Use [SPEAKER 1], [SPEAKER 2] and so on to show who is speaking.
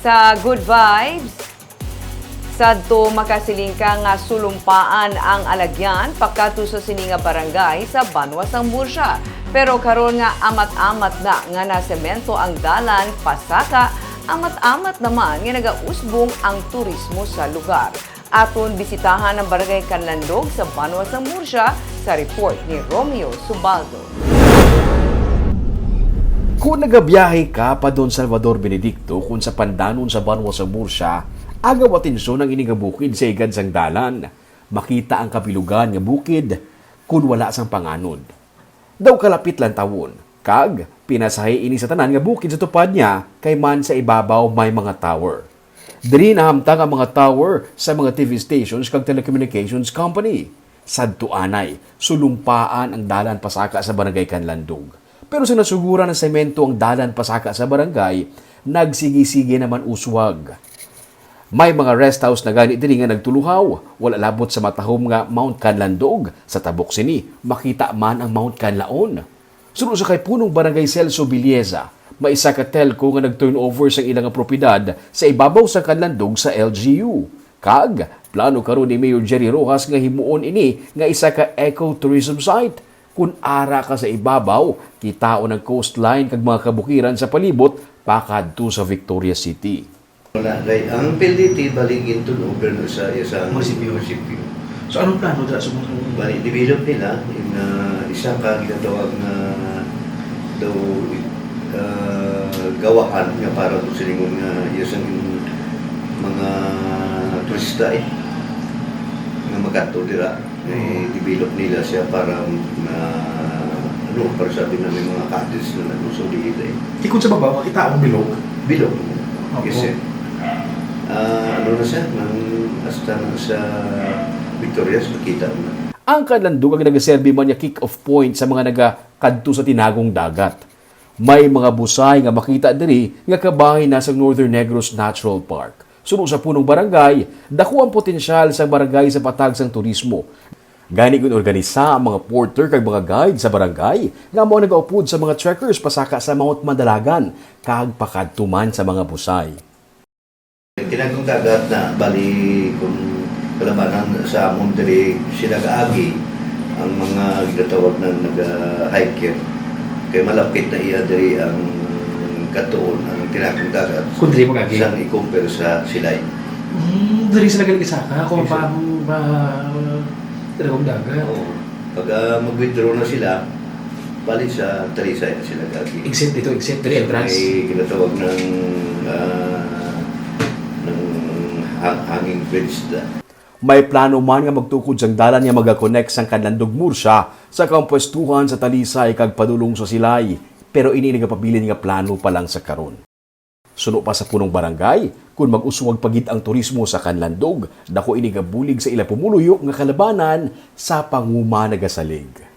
[SPEAKER 1] sa Good Vibes, sadto makasiling ka nga sulumpaan ang alagyan pagkadto sa sini nga barangay sa Banwa sang Murcia. Pero karon nga amat-amat na nga nasemento ang dalan pasaka, amat-amat naman nga nagausbong ang turismo sa lugar. Aton bisitahan ang barangay Canlandog sa Banwa sang Murcia sa report ni Romeo Subaldo.
[SPEAKER 2] Kung nagabiyahe ka pa Don Salvador Benedicto kung sa Pandanon sa Banwa sang Murcia, agaw atensyon ang ining bukid sa igad sang dalan. Makita ang kapilugan nga bukid kung wala sang panganod. Daw kalapit lang tawon, kag pinasahay ini sa tanan nga bukid sa tupad niya kay man sa ibabaw may mga tower. Diri nahamtang ang mga tower sa mga TV stations kag telecommunications company. Sadto anay, sulumpaan ang dalan pasaka sa barangay Canlandog. Pero sa nasugura ng semento ang dalan pasaka sa barangay, nagsigi-sige naman uswag. May mga rest house na gani diri nga nagtuluhaw, wala labot sa matahom nga Mount Canlandog. Sa tabok sini, makita man ang Mount Canlaon. Sunod sa kay punong barangay Celso Villeza, may isa ka telco nga nag-turnover sa ilang propiedad sa ibabaw sa Canlandog sa LGU. Kag, plano karon ni Mayor Jerry Rojas nga himuon ini nga isa ka ecotourism site. Kung ara ka sa ibabaw, kitaon ang coastline kag mga kabukiran sa palibot pakadto sa Victoria City.
[SPEAKER 3] Ang PLDT baligin turnover sa munisipyo.
[SPEAKER 4] So anong plano dra sa mga
[SPEAKER 3] Bali develop nila in isa ka ginatawag na daw gawaan nga para sa lingon nga isang mga turista nga magadto dira. Develop nila siya para para sabi na may mga cottage na nagusod dito.
[SPEAKER 4] Ikot sa baba, makita ang bilog.
[SPEAKER 3] Bilog.
[SPEAKER 4] Opo.
[SPEAKER 3] Kasi ano na siya, hasta na sa Victorias, makita na.
[SPEAKER 2] Ang Canlandog ang nagaserbi man niya kick-off point sa mga nagakadto sa tinagong dagat. May mga busay nga makita diri nga kabahin na sa Northern Negros Natural Park. Sunod sa punong barangay, dako ang potensyal sa barangay sa patag sang turismo. Gani kun organisa ang mga porter kag mga guide sa barangay nga mao nagaupod sa mga trekkers pasaka sa Mount Madalagan kag pakadtuman sa mga busay.
[SPEAKER 3] Tinagong dagat na bali kung kalabanan sa amon diri sila kaagi ang mga ginatawag ng nag-hiker kay malapit na iya diri ang katuon ang tinagong dagat.
[SPEAKER 4] Kung diri magagi.
[SPEAKER 3] Isang i-compare sa silay.
[SPEAKER 4] Diri sila galing isa ka kung paano ba tinagong dagat.
[SPEAKER 3] Oo. Pag mag-withdraw na sila, balik sa Talisay na sila gagi.
[SPEAKER 4] Exit dito, exit diri entrance.
[SPEAKER 3] May ginatawag ng hanging bridge na.
[SPEAKER 2] May plano man nga magtukod sang dalan nga maga-connect sang Canlandog Murcia sa kampwestuhan sa Talisay kag padulong sa Silay, pero ini nagapabilin nga plano pa lang sa karon. Suno pa sa punong barangay, kung mag-uswag pagid ang turismo sa Canlandog, dako ini gabulig sa ila pumuluyo nga kalabanan sa panguma nagasalig.